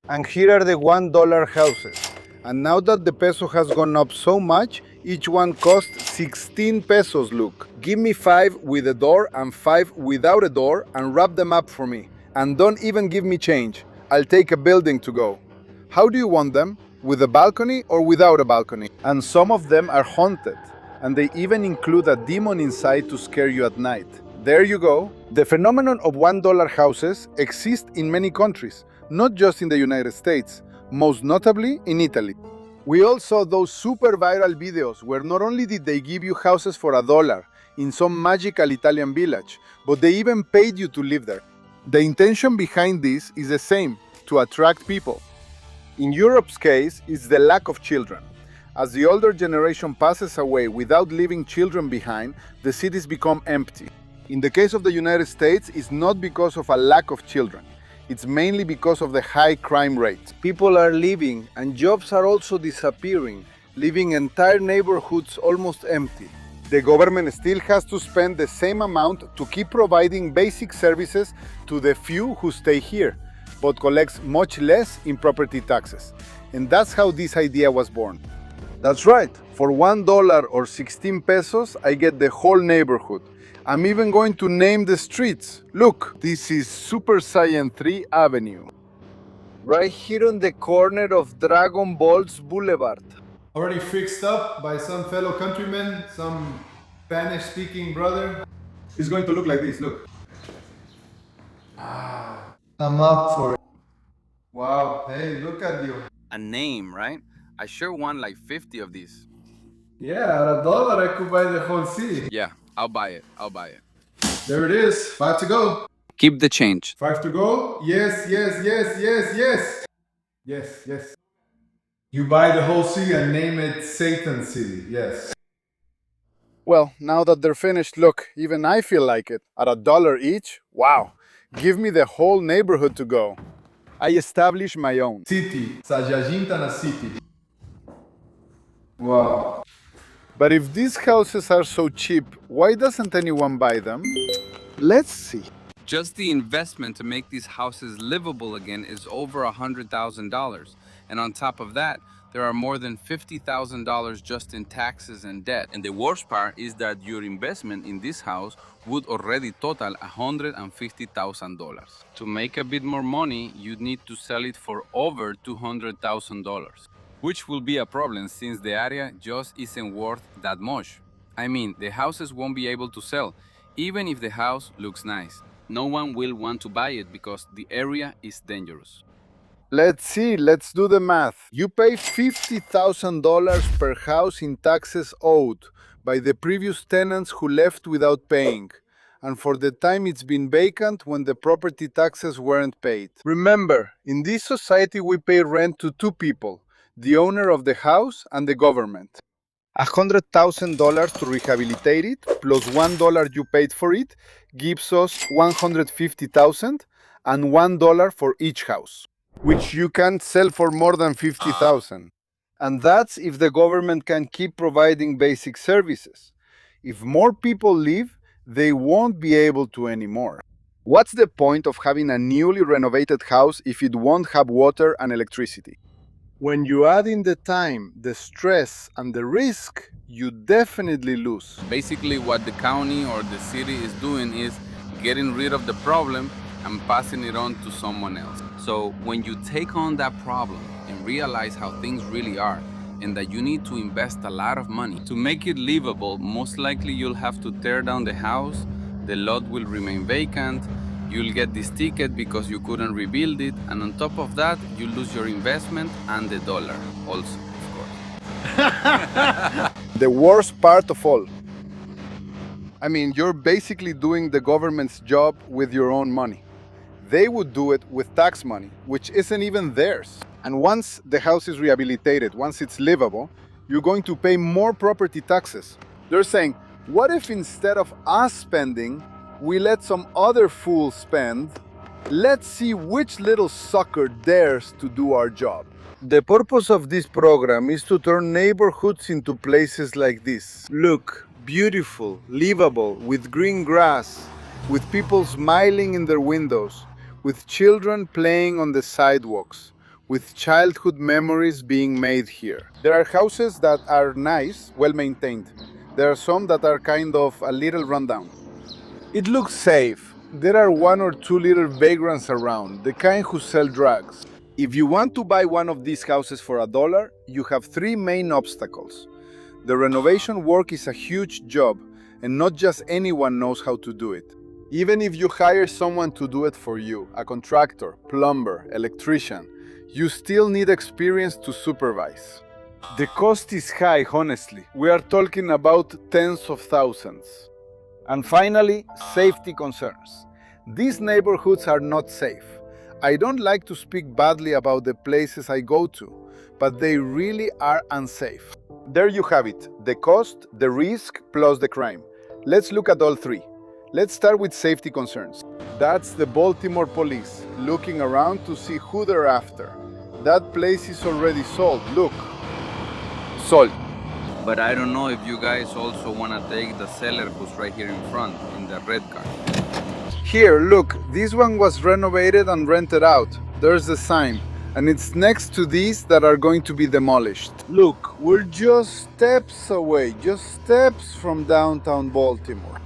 And here are the $1 houses. And now that the peso has gone up so much, each one costs 16 pesos, look. Give me 5 with a door and 5 without a door and wrap them up for me. And don't even give me change. I'll take a building to go. How do you want them? With a balcony or without a balcony? And some of them are haunted. And they even include a demon inside to scare you at night. There you go. The phenomenon of $1 houses exists in many countries, not just in the United States, most notably in Italy. We all saw those super viral videos where not only did they give you houses for $1 in some magical Italian village, but they even paid you to live there. The intention behind this is the same, to attract people. In Europe's case, it's the lack of children. As the older generation passes away without leaving children behind, the cities become empty. In the case of the United States, it's not because of a lack of children. It's mainly because of the high crime rate. People are leaving and jobs are also disappearing, leaving entire neighborhoods almost empty. The government still has to spend the same amount to keep providing basic services to the few who stay here, but collects much less in property taxes. And that's how this idea was born. That's right, for $1 or 16 pesos, I get the whole neighborhood. I'm even going to name the streets. Look, this is Super Saiyan 3 Avenue. Right here on the corner of Dragon Ball's Boulevard. Already fixed up by some fellow countrymen, some Spanish-speaking brother. It's going to look like this, look. I'm up for it. Wow, hey, look at you. A name, right? I sure want like 50 of these. Yeah, at $1 I could buy the whole city. Yeah, I'll buy it. There it is, 5 to go. Keep the change. 5 to go? Yes, yes, yes, yes, yes. Yes, yes. You buy the whole city and name it Satan City, yes. Well, now that they're finished, look, even I feel like it. At $1 each? Wow. Give me the whole neighborhood to go. I establish my own City, Sajajintana City. Wow. But if these houses are so cheap, why doesn't anyone buy them? Let's see. Just the investment to make these houses livable again is over $100,000. And on top of that, there are more than $50,000 just in taxes and debt. And the worst part is that your investment in this house would already total $150,000. To make a bit more money, you'd need to sell it for over $200,000, which will be a problem since the area just isn't worth that much. I mean, the houses won't be able to sell, even if the house looks nice. No one will want to buy it because the area is dangerous. Let's see, let's do the math. You pay $50,000 per house in taxes owed by the previous tenants who left without paying, and for the time it's been vacant when the property taxes weren't paid. Remember, in this society we pay rent to two people, the owner of the house and the government. $100,000 to rehabilitate it, plus $1 you paid for it, gives us $150,000 and $1 for each house, which you can't sell for more than $50,000. And that's if the government can keep providing basic services. If more people leave, they won't be able to anymore. What's the point of having a newly renovated house if it won't have water and electricity? When you add in the time, the stress, and the risk, you definitely lose. Basically, what the county or the city is doing is getting rid of the problem and passing it on to someone else. So when you take on that problem and realize how things really are, and that you need to invest a lot of money to make it livable, most likely you'll have to tear down the house, the lot will remain vacant, you'll get this ticket because you couldn't rebuild it, and on top of that, you lose your investment and the dollar also, of course. The worst part of all. I mean, you're basically doing the government's job with your own money. They would do it with tax money, which isn't even theirs. And once the house is rehabilitated, once it's livable, you're going to pay more property taxes. They're saying, what if instead of us spending, we let some other fool spend? Let's see which little sucker dares to do our job. The purpose of this program is to turn neighborhoods into places like this. Look, beautiful, livable, with green grass, with people smiling in their windows, with children playing on the sidewalks, with childhood memories being made here. There are houses that are nice, well maintained. There are some that are kind of a little rundown. It looks safe. There are one or two little vagrants around, the kind who sell drugs. If you want to buy one of these houses for $1, you have three main obstacles. The renovation work is a huge job, and not just anyone knows how to do it. Even if you hire someone to do it for you, a contractor, plumber, electrician, you still need experience to supervise. The cost is high, honestly. We are talking about tens of thousands. And finally, safety concerns. These neighborhoods are not safe. I don't like to speak badly about the places I go to, but they really are unsafe. There you have it, the cost, the risk, plus the crime. Let's look at all three. Let's start with safety concerns. That's the Baltimore police, looking around to see who they're after. That place is already sold, look. Sold. But I don't know if you guys also want to take the seller who's right here in front, in the red car. Here, look, this one was renovated and rented out. There's the sign, and it's next to these that are going to be demolished. Look, we're just steps away, just steps from downtown Baltimore.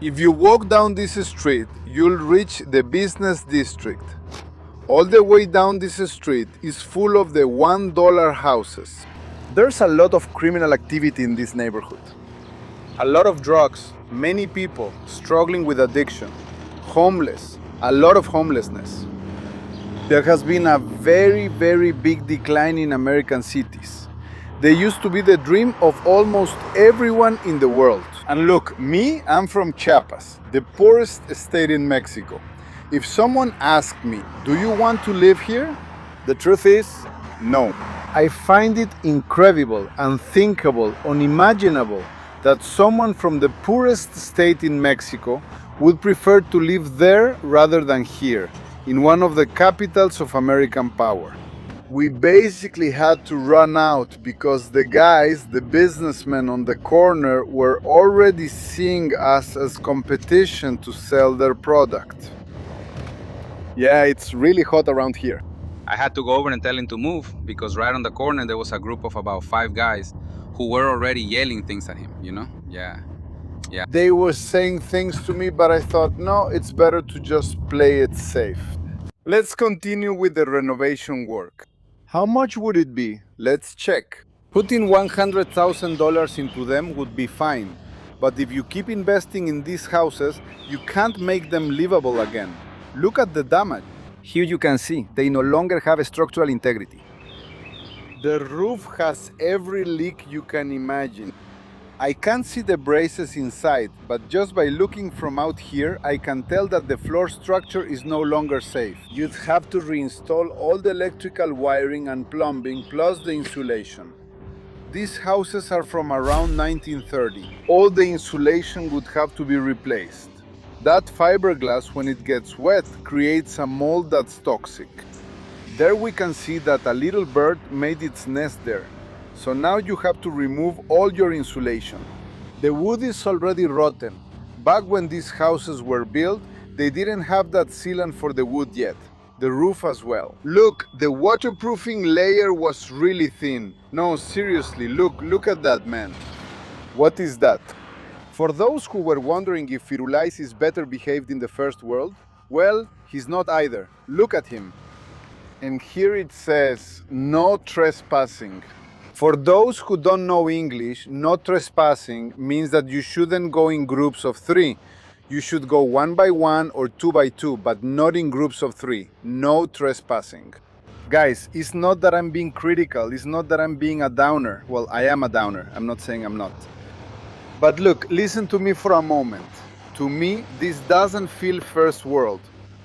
If you walk down this street, you'll reach the business district. All the way down this street is full of the $1 houses. There's a lot of criminal activity in this neighborhood. A lot of drugs, many people struggling with addiction, homeless, a lot of homelessness. There has been a very big decline in American cities. They used to be the dream of almost everyone in the world. And look, me, I'm from Chiapas, the poorest state in Mexico. If someone asked me, do you want to live here? The truth is, no. I find it incredible, unthinkable, unimaginable that someone from the poorest state in Mexico would prefer to live there rather than here, in one of the capitals of American power. We basically had to run out because the guys, the businessmen on the corner, were already seeing us as competition to sell their product. Yeah, it's really hot around here. I had to go over and tell him to move because right on the corner there was a group of about 5 guys who were already yelling things at him, you know? Yeah. They were saying things to me, but I thought, no, it's better to just play it safe. Let's continue with the renovation work. How much would it be? Let's check. Putting $100,000 into them would be fine, but if you keep investing in these houses, you can't make them livable again. Look at the damage. Here you can see, they no longer have structural integrity. The roof has every leak you can imagine. I can't see the braces inside, but just by looking from out here, I can tell that the floor structure is no longer safe. You'd have to reinstall all the electrical wiring and plumbing plus the insulation. These houses are from around 1930. All the insulation would have to be replaced. That fiberglass, when it gets wet, creates a mold that's toxic. There we can see that a little bird made its nest there. So now you have to remove all your insulation. The wood is already rotten. Back when these houses were built, they didn't have that sealant for the wood yet. The roof as well. Look, the waterproofing layer was really thin. No, seriously, look at that, man. What is that? For those who were wondering if Firulais is better behaved in the first world, well, he's not either. Look at him. And here it says, no trespassing. For those who don't know English, no trespassing means that you shouldn't go in groups of 3. You should go 1 by 1 or 2 by 2, but not in groups of 3. No trespassing. Guys, it's not that I'm being critical, it's not that I'm being a downer. Well, I am a downer, I'm not saying I'm not. But look, listen to me for a moment. To me, this doesn't feel first world.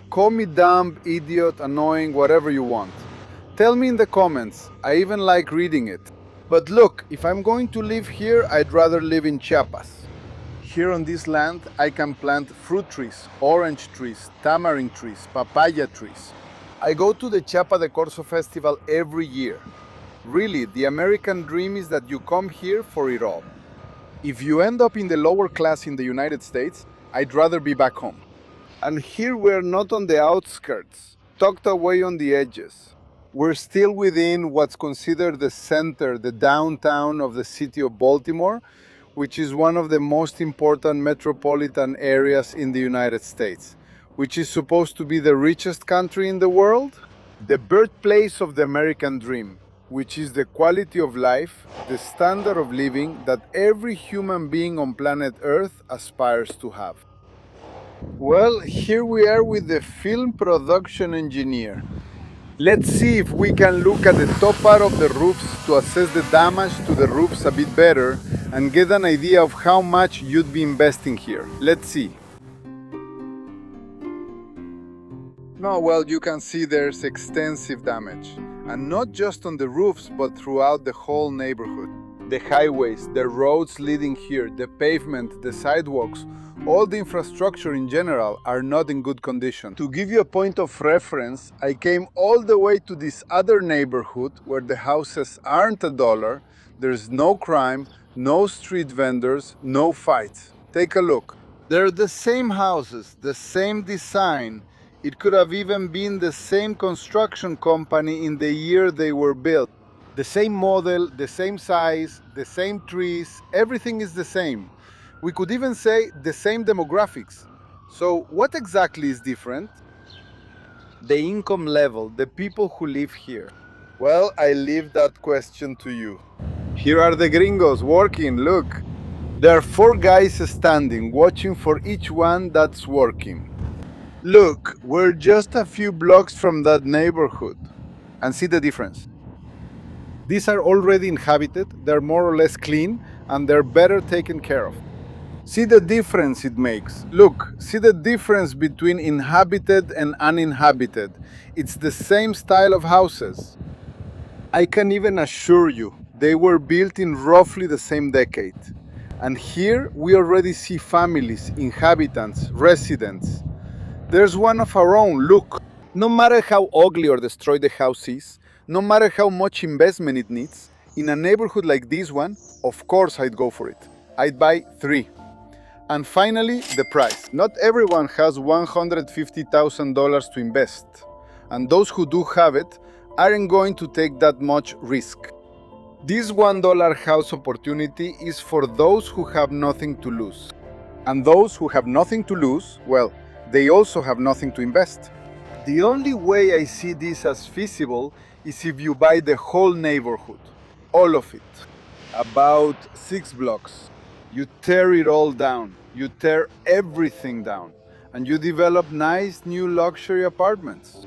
Call me dumb, idiot, annoying, whatever you want. Tell me in the comments, I even like reading it. But look, if I'm going to live here, I'd rather live in Chiapas. Here on this land, I can plant fruit trees, orange trees, tamarind trees, papaya trees. I go to the Chiapa de Corzo festival every year. Really, the American dream is that you come here for it all. If you end up in the lower class in the United States, I'd rather be back home. And here we're not on the outskirts, tucked away on the edges. We're still within what's considered the center, the downtown of the city of Baltimore, which is one of the most important metropolitan areas in the United States, which is supposed to be the richest country in the world, the birthplace of the American dream, which is the quality of life, the standard of living that every human being on planet Earth aspires to have. Well, here we are with the film production engineer. Let's see if we can look at the top part of the roofs to assess the damage to the roofs a bit better and get an idea of how much you'd be investing here. Let's see. No, well, you can see there's extensive damage. And not just on the roofs, but throughout the whole neighborhood. The highways, the roads leading here, the pavement, the sidewalks, all the infrastructure in general are not in good condition. To give you a point of reference, I came all the way to this other neighborhood where the houses aren't $1, there's no crime, no street vendors, no fights. Take a look. They're the same houses, the same design. It could have even been the same construction company in the year they were built. The same model, the same size, the same trees, everything is the same. We could even say the same demographics. So what exactly is different? The income level, the people who live here. Well, I leave that question to you. Here are the gringos working, look. There are 4 guys standing, watching for each one that's working. Look, we're just a few blocks from that neighborhood. And see the difference. These are already inhabited, they're more or less clean, and they're better taken care of. See the difference it makes. Look, see the difference between inhabited and uninhabited. It's the same style of houses. I can even assure you, they were built in roughly the same decade. And here we already see families, inhabitants, residents. There's one of our own, look. No matter how ugly or destroyed the house is, no matter how much investment it needs, in a neighborhood like this one, of course I'd go for it. I'd buy 3. And finally, the price. Not everyone has $150,000 to invest. And those who do have it aren't going to take that much risk. This $1 house opportunity is for those who have nothing to lose. And those who have nothing to lose, well, they also have nothing to invest. The only way I see this as feasible is if you buy the whole neighborhood. All of it. About 6 blocks. You tear it all down. You tear everything down. And you develop nice new luxury apartments.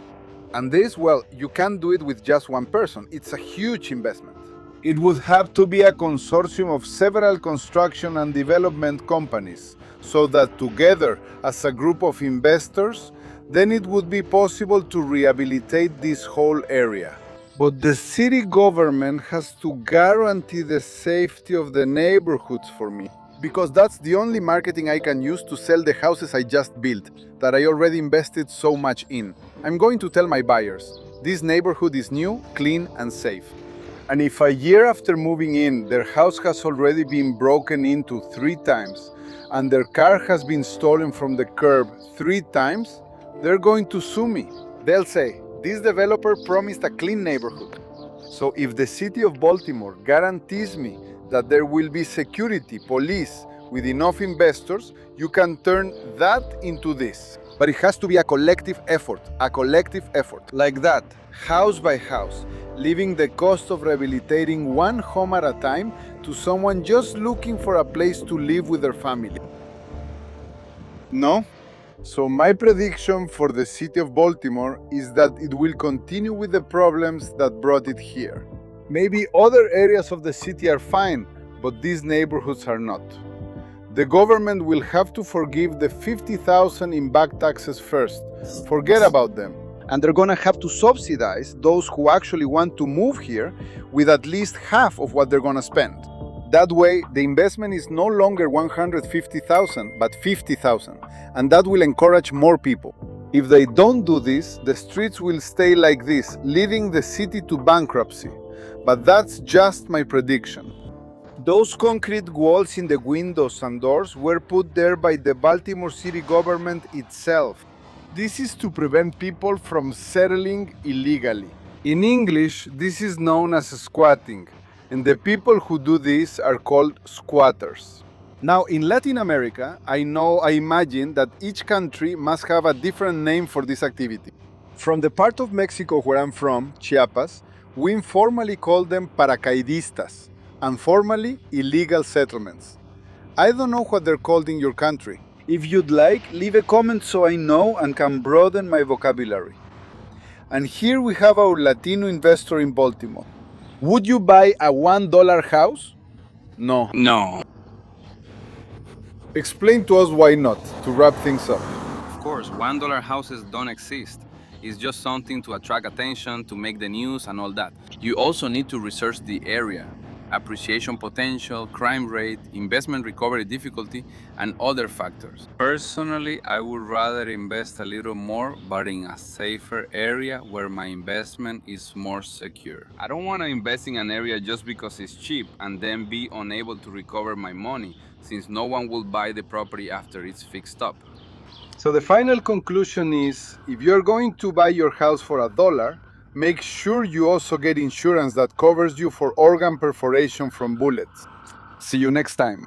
And this, well, you can't do it with just one person. It's a huge investment. It would have to be a consortium of several construction and development companies, so that together, as a group of investors, then it would be possible to rehabilitate this whole area. But the city government has to guarantee the safety of the neighborhoods for me, because that's the only marketing I can use to sell the houses I just built, that I already invested so much in. I'm going to tell my buyers, this neighborhood is new, clean, and safe. And if a year after moving in, their house has already been broken into 3 times, and their car has been stolen from the curb 3 times, they're going to sue me. They'll say, this developer promised a clean neighborhood. So if the city of Baltimore guarantees me that there will be security, police, with enough investors, you can turn that into this. But it has to be a collective effort, like that, house by house, leaving the cost of rehabilitating one home at a time to someone just looking for a place to live with their family. No? So my prediction for the city of Baltimore is that it will continue with the problems that brought it here. Maybe other areas of the city are fine, but these neighborhoods are not. The government will have to forgive the $50,000 in back taxes first. Forget about them. And they're gonna have to subsidize those who actually want to move here with at least half of what they're gonna spend. That way, the investment is no longer $150,000, but $50,000, and that will encourage more people. If they don't do this, the streets will stay like this, leading the city to bankruptcy. But that's just my prediction. Those concrete walls in the windows and doors were put there by the Baltimore city government itself. This is to prevent people from settling illegally. In English, this is known as squatting, and the people who do this are called squatters. Now, in Latin America, I imagine that each country must have a different name for this activity. From the part of Mexico where I'm from, Chiapas, we informally call them paracaidistas, and formally illegal settlements. I don't know what they're called in your country. If you'd like, leave a comment so I know and can broaden my vocabulary. And here we have our Latino investor in Baltimore. Would you buy a $1 house? No. No. Explain to us why not, to wrap things up. Of course, $1 houses don't exist. It's just something to attract attention, to make the news, and all that. You also need to research the area, appreciation potential, crime rate, investment recovery difficulty, and other factors. Personally, I would rather invest a little more, but in a safer area where my investment is more secure. I don't want to invest in an area just because it's cheap and then be unable to recover my money, since no one will buy the property after it's fixed up. So the final conclusion is, if you're going to buy your house for $1, make sure you also get insurance that covers you for organ perforation from bullets. See you next time.